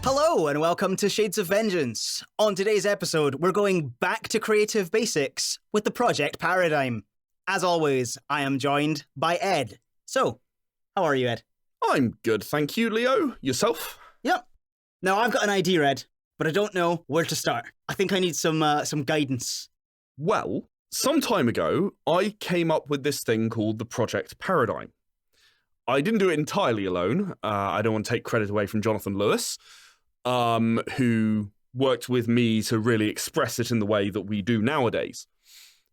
Hello and welcome to Shades of Vengeance. On today's episode, we're going back to creative basics with the project paradigm. As always, I am joined by Ed. So, how are you, Ed? I'm good, thank you, Leo. Yourself? Yep. Now, I've got an idea, Ed, but I don't know where to start. I think I need some guidance. Well, some time ago, I came up with this thing called the project paradigm. I didn't do it entirely alone. I don't want to take credit away from Jonathan Lewis, who worked with me to really express it in the way that we do nowadays.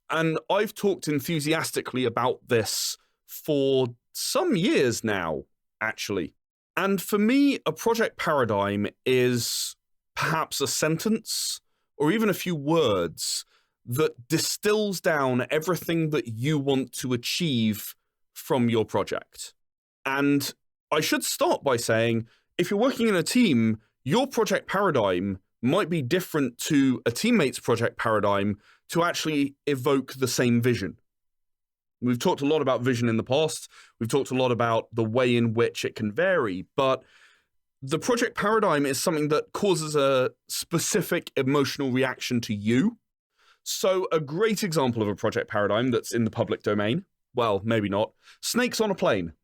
And I've talked enthusiastically about this for some years now, actually. And for me, a project paradigm is perhaps a sentence or even a few words that distills down everything that you want to achieve from your project. And I should start by saying, if you're working in a team, your project paradigm might be different to a teammate's project paradigm to actually evoke the same vision. We've talked a lot about vision in the past. We've talked a lot about the way in which it can vary, but the project paradigm is something that causes a specific emotional reaction to you. So a great example of a project paradigm that's in the public domain, well, maybe not, Snakes on a Plane.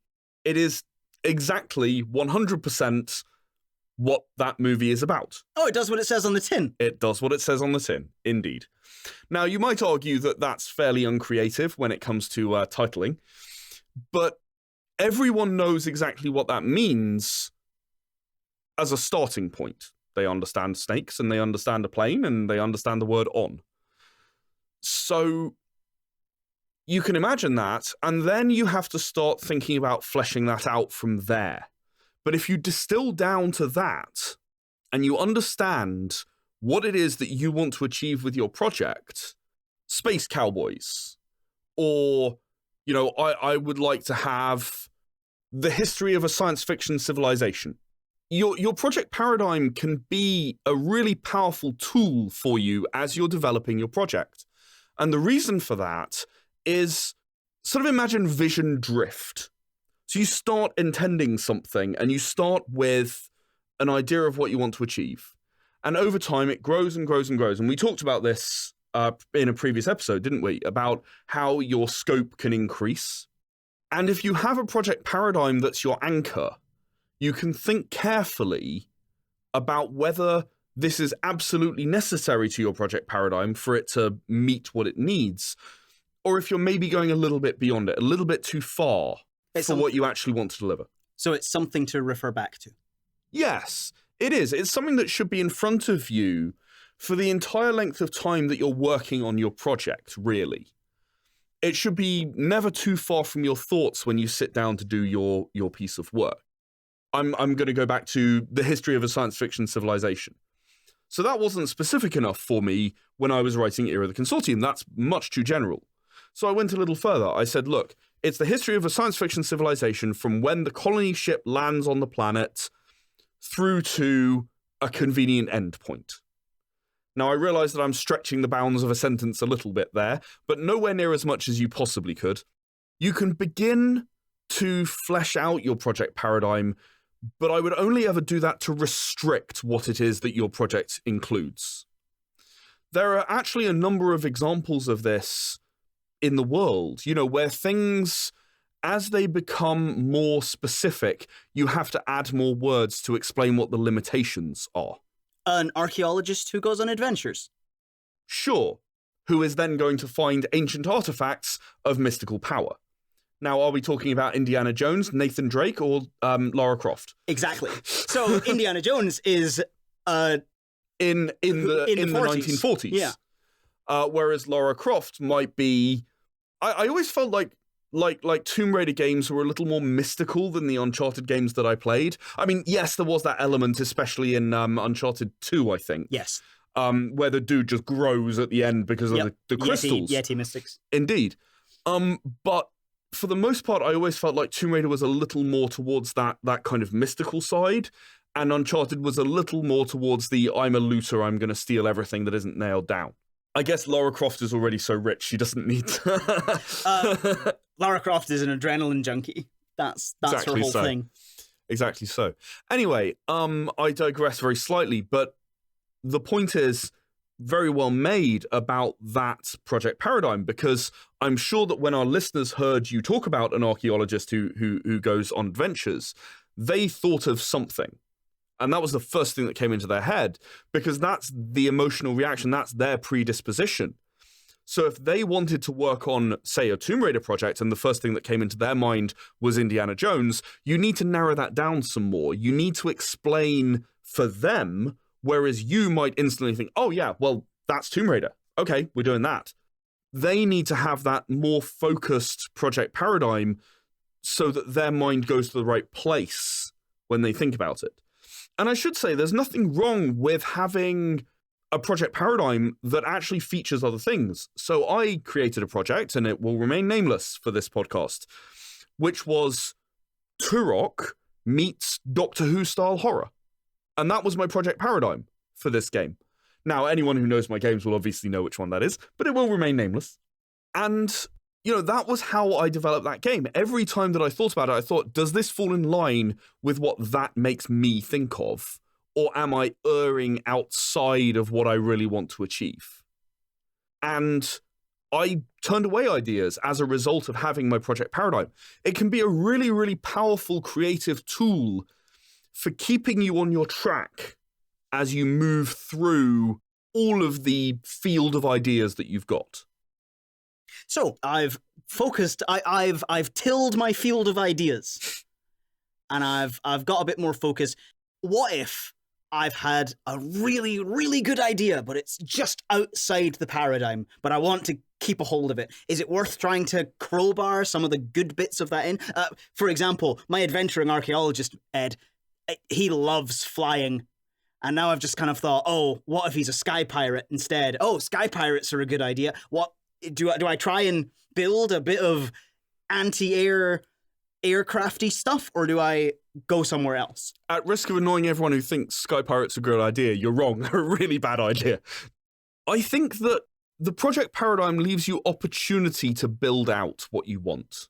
It is exactly 100% what that movie is about. Oh, it does what it says on the tin. It does what it says on the tin, indeed. Now, you might argue that that's fairly uncreative when it comes to titling, but everyone knows exactly what that means as a starting point. They understand snakes, and they understand a plane, and they understand the word on. So you can imagine that, and then you have to start thinking about fleshing that out from there. But if you distill down to that, and you understand what it is that you want to achieve with your project, space cowboys, or, you know, I would like to have the history of a science fiction civilization. Your project paradigm can be a really powerful tool for you as you're developing your project. And the reason for that is sort of imagine vision drift. So you start intending something and you start with an idea of what you want to achieve. And over time, it grows and grows and grows. And we talked about this in a previous episode, didn't we? About how your scope can increase. And if you have a project paradigm that's your anchor, you can think carefully about whether this is absolutely necessary to your project paradigm for it to meet what it needs, or if you're maybe going a little bit beyond it, a little bit too far for what you actually want to deliver. So it's something to refer back to. Yes, it is. It's something that should be in front of you for the entire length of time that you're working on your project, really. It should be never too far from your thoughts when you sit down to do your piece of work. I'm going to go back to the history of a science fiction civilization. So that wasn't specific enough for me when I was writing Era of the Consortium. That's much too general. So I went a little further. I said, look, it's the history of a science fiction civilization from when the colony ship lands on the planet through to a convenient endpoint. Now, I realize that I'm stretching the bounds of a sentence a little bit there, but nowhere near as much as you possibly could. You can begin to flesh out your project paradigm, but I would only ever do that to restrict what it is that your project includes. There are actually a number of examples of this in the world, you know, where things, as they become more specific, you have to add more words to explain what the limitations are. An archaeologist who goes on adventures. Sure, who is then going to find ancient artifacts of mystical power. Now, are we talking about Indiana Jones, Nathan Drake, or Lara Croft? Exactly. So Indiana Jones is in the 1940s. Yeah. Whereas Lara Croft might be, I always felt like Tomb Raider games were a little more mystical than the Uncharted games that I played. I mean, yes, there was that element, especially in Uncharted 2, I think. Yes. Where the dude just grows at the end because of the crystals. Yeti mystics. Indeed. But for the most part, I always felt like Tomb Raider was a little more towards that kind of mystical side, and Uncharted was a little more towards the I'm a looter, I'm going to steal everything that isn't nailed down. I guess Lara Croft is already so rich, she doesn't need to... Lara Croft is an adrenaline junkie. That's exactly her whole thing. Exactly so. Anyway, I digress very slightly, but the point is very well made about that project paradigm, because I'm sure that when our listeners heard you talk about an archaeologist who goes on adventures, they thought of something. And that was the first thing that came into their head, because that's the emotional reaction, that's their predisposition. So if they wanted to work on, say, a Tomb Raider project, and the first thing that came into their mind was Indiana Jones, you need to narrow that down some more. You need to explain for them, whereas you might instantly think, oh yeah, well, that's Tomb Raider. Okay, we're doing that. They need to have that more focused project paradigm so that their mind goes to the right place when they think about it. And I should say, there's nothing wrong with having a project paradigm that actually features other things. So I created a project, and it will remain nameless for this podcast, which was Turok meets Doctor Who style horror. And that was my project paradigm for this game. Now, anyone who knows my games will obviously know which one that is, but it will remain nameless. And, you know, that was how I developed that game. Every time that I thought about it, I thought, does this fall in line with what that makes me think of? Or am I erring outside of what I really want to achieve? And I turned away ideas as a result of having my project paradigm. It can be a really, really powerful creative tool for keeping you on your track as you move through all of the field of ideas that you've got. So I've focused. I've tilled my field of ideas, and I've got a bit more focus. What if I've had a really, really good idea, but it's just outside the paradigm, but I want to keep a hold of it? Is it worth trying to crowbar some of the good bits of that in? For example, my adventuring archaeologist, Ed, he loves flying. And now I've just kind of thought, oh, what if he's a sky pirate instead? Oh, sky pirates are a good idea. What do I try and build a bit of anti-air aircrafty stuff, or do I go somewhere else? At risk of annoying everyone who thinks sky pirates are a good idea, you're wrong. They're a really bad idea. I think that the project paradigm leaves you opportunity to build out what you want.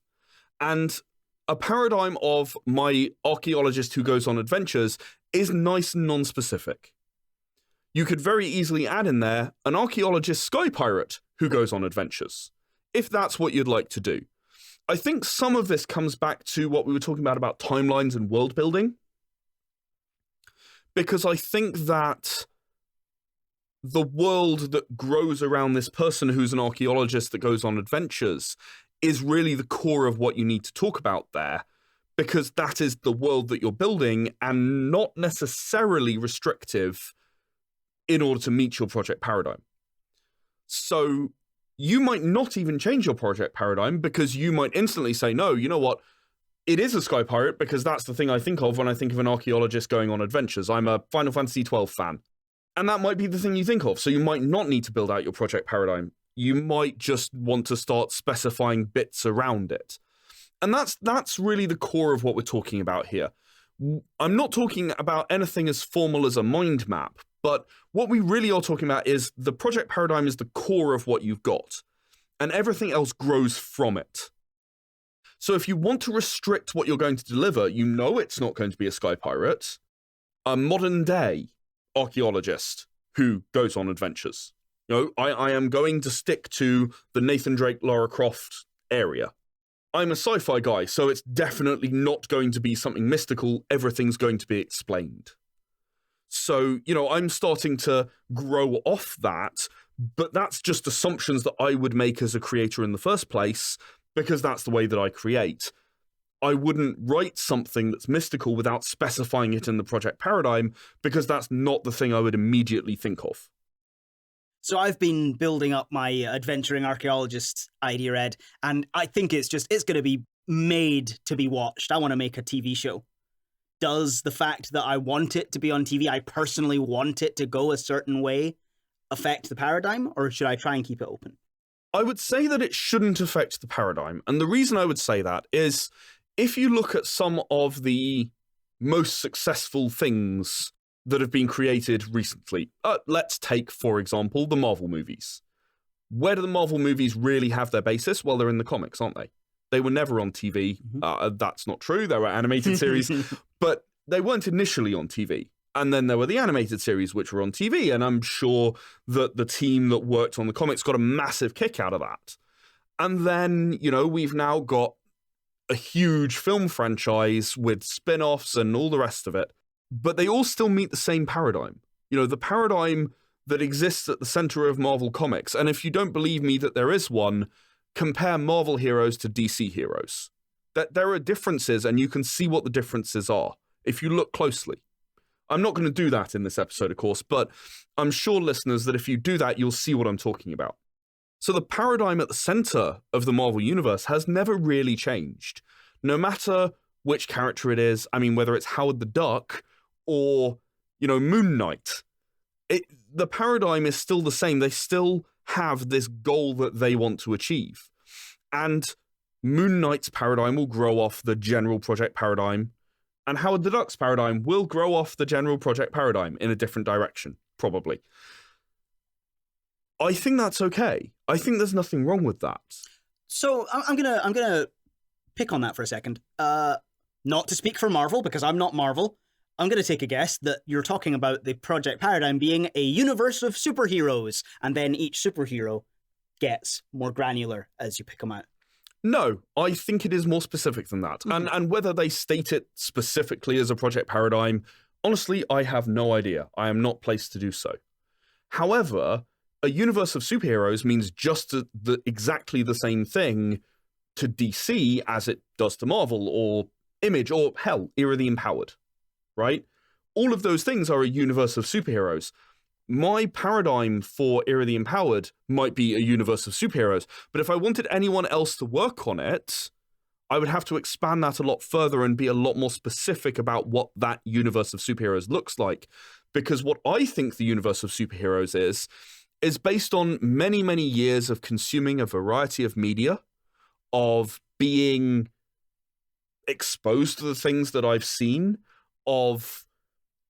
And a paradigm of my archaeologist who goes on adventures is nice and non-specific. You could very easily add in there an archaeologist sky pirate who goes on adventures, if that's what you'd like to do. I think some of this comes back to what we were talking about timelines and world building. Because I think that the world that grows around this person who's an archaeologist that goes on adventures is really the core of what you need to talk about there, because that is the world that you're building and not necessarily restrictive in order to meet your project paradigm. So you might not even change your project paradigm, because you might instantly say, no, you know what? It is a sky pirate, because that's the thing I think of when I think of an archaeologist going on adventures. I'm a Final Fantasy XII fan. And that might be the thing you think of. So you might not need to build out your project paradigm. You might just want to start specifying bits around it. And that's really the core of what we're talking about here. I'm not talking about anything as formal as a mind map, but what we really are talking about is the project paradigm is the core of what you've got, and everything else grows from it. So if you want to restrict what you're going to deliver, you know it's not going to be a sky pirate, a modern day archaeologist who goes on adventures. You know, I am going to stick to the Nathan Drake, Lara Croft area. I'm a sci-fi guy, so it's definitely not going to be something mystical. Everything's going to be explained. So, you know, I'm starting to grow off that, but that's just assumptions that I would make as a creator in the first place, because that's the way that I create. I wouldn't write something that's mystical without specifying it in the project paradigm, because that's not the thing I would immediately think of. So I've been building up my adventuring archaeologist idea, Ed, and I think it's going to be made to be watched. I want to make a TV show. Does the fact that I want it to be on TV, I personally want it to go a certain way, affect the paradigm, or should I try and keep it open? I would say that it shouldn't affect the paradigm. And the reason I would say that is, if you look at some of the most successful things that have been created recently, let's take, for example, the Marvel movies. Where do the Marvel movies really have their basis? Well, they're in the comics, aren't they? They were never on TV. That's not true. There were animated series. But they weren't initially on TV. And then there were the animated series, which were on TV. And I'm sure that the team that worked on the comics got a massive kick out of that. And then, we've now got a huge film franchise with spin-offs and all the rest of it. But they all still meet the same paradigm. The paradigm that exists at the center of Marvel Comics. And if you don't believe me that there is one, compare Marvel heroes to DC heroes. That there are differences, and you can see what the differences are if you look closely. I'm not going to do that in this episode, of course, but I'm sure, listeners, that if you do that, you'll see what I'm talking about. So the paradigm at the center of the Marvel Universe has never really changed. No matter which character it is, whether it's Howard the Duck or, Moon Knight, the paradigm is still the same. They still have this goal that they want to achieve. And Moon Knight's paradigm will grow off the general project paradigm, and Howard the Duck's paradigm will grow off the general project paradigm in a different direction, probably. I think that's okay. I think there's nothing wrong with that. So I'm gonna pick on that for a second. Not to speak for Marvel, because I'm not Marvel. I'm going to take a guess that you're talking about the project paradigm being a universe of superheroes, and then each superhero gets more granular as you pick them out. No, I think it is more specific than that. Mm-hmm. And whether they state it specifically as a project paradigm, honestly, I have no idea. I am not placed to do so. However, a universe of superheroes means just exactly the same thing to DC as it does to Marvel or Image or, hell, Era the Empowered. Right? All of those things are a universe of superheroes. My paradigm for Era the Empowered might be a universe of superheroes, but if I wanted anyone else to work on it, I would have to expand that a lot further and be a lot more specific about what that universe of superheroes looks like. Because what I think the universe of superheroes is based on many, many years of consuming a variety of media, of being exposed to the things that I've seen, of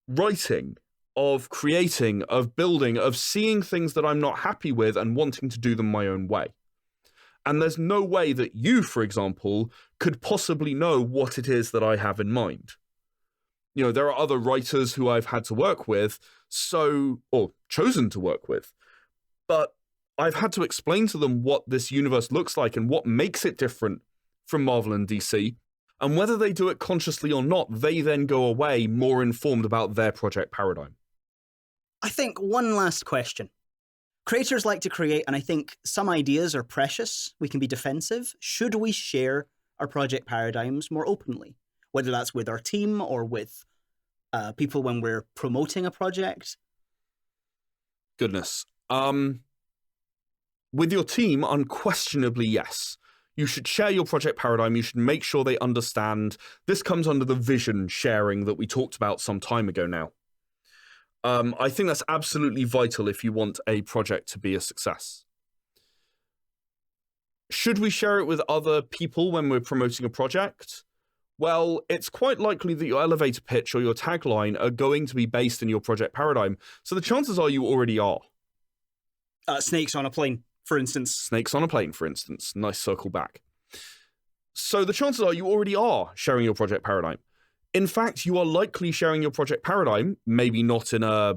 writing, of creating, of building, of seeing things that I'm not happy with and wanting to do them my own way. And there's no way that you, for example, could possibly know what it is that I have in mind. There are other writers who I've had to work with, or chosen to work with, but I've had to explain to them what this universe looks like and what makes it different from Marvel and DC. And whether they do it consciously or not, they then go away more informed about their project paradigm. I think one last question. Creators like to create, and I think some ideas are precious. We can be defensive. Should we share our project paradigms more openly? Whether that's with our team or with people when we're promoting a project? Goodness. With your team, unquestionably, yes. You should share your project paradigm. You should make sure they understand. This comes under the vision sharing that we talked about some time ago now. I think that's absolutely vital if you want a project to be a success. Should we share it with other people when we're promoting a project? Well, it's quite likely that your elevator pitch or your tagline are going to be based in your project paradigm. So the chances are you already are. Snakes on a plane, for instance. Snakes on a plane, for instance. Nice circle back. So the chances are you already are sharing your project paradigm. In fact, you are likely sharing your project paradigm, maybe not in a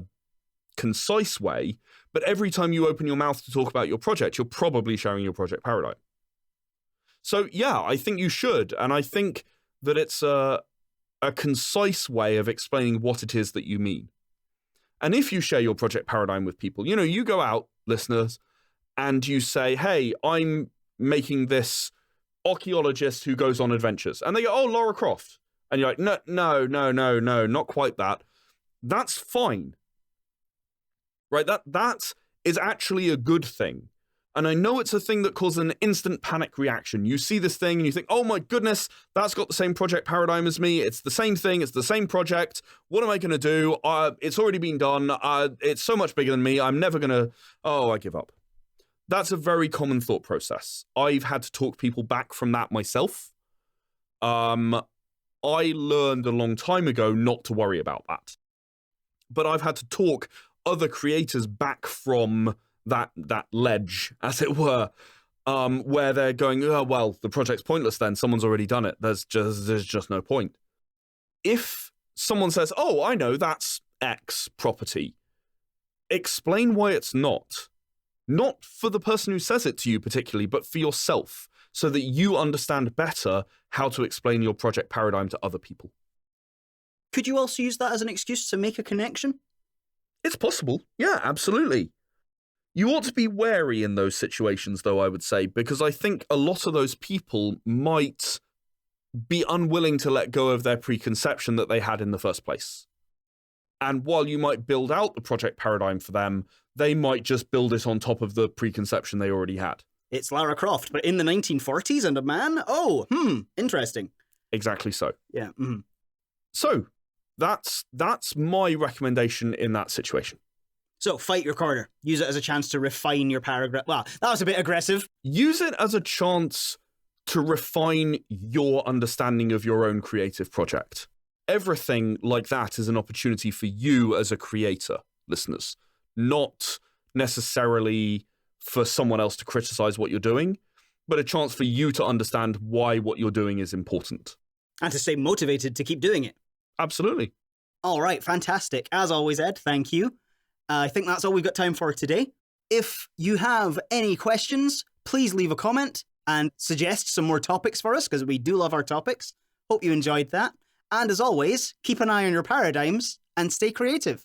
concise way, but every time you open your mouth to talk about your project, you're probably sharing your project paradigm. So yeah, I think you should. And I think that it's a concise way of explaining what it is that you mean. And if you share your project paradigm with people, you go out, listeners, and you say, hey, I'm making this archaeologist who goes on adventures. And they go, oh, Lara Croft. And you're like, no, not quite that. That's fine. Right? That is actually a good thing. And I know it's a thing that causes an instant panic reaction. You see this thing and you think, oh my goodness, that's got the same project paradigm as me. It's the same thing. It's the same project. What am I going to do? It's already been done. It's so much bigger than me. I'm never going to, I give up. That's a very common thought process. I've had to talk people back from that myself. I learned a long time ago not to worry about that. But I've had to talk other creators back from that ledge, as it were, where they're going, oh, well, the project's pointless then. Someone's already done it. There's just no point. if someone says, oh, I know, that's X property, explain why it's not. Not for the person who says it to you particularly, but for yourself, so that you understand better how to explain your project paradigm to other people. Could you also use that as an excuse to make a connection? It's possible. Yeah, absolutely. You ought to be wary in those situations, though, I would say, because I think a lot of those people might be unwilling to let go of their preconception that they had in the first place. And while you might build out the project paradigm for them, they might just build it on top of the preconception they already had. It's Lara Croft, but in the 1940s and a man? Oh, interesting. Exactly so. Yeah. So, that's my recommendation in that situation. So, fight your corner. Use it as a chance to refine your paragraph. Well, that was a bit aggressive. Use it as a chance to refine your understanding of your own creative project. Everything like that is an opportunity for you as a creator, listeners, not necessarily for someone else to criticize what you're doing, but a chance for you to understand why what you're doing is important. And to stay motivated to keep doing it. Absolutely. All right, fantastic. As always, Ed, thank you. I think that's all we've got time for today. If you have any questions, please leave a comment and suggest some more topics for us, because we do love our topics. Hope you enjoyed that. And as always, keep an eye on your paradigms and stay creative.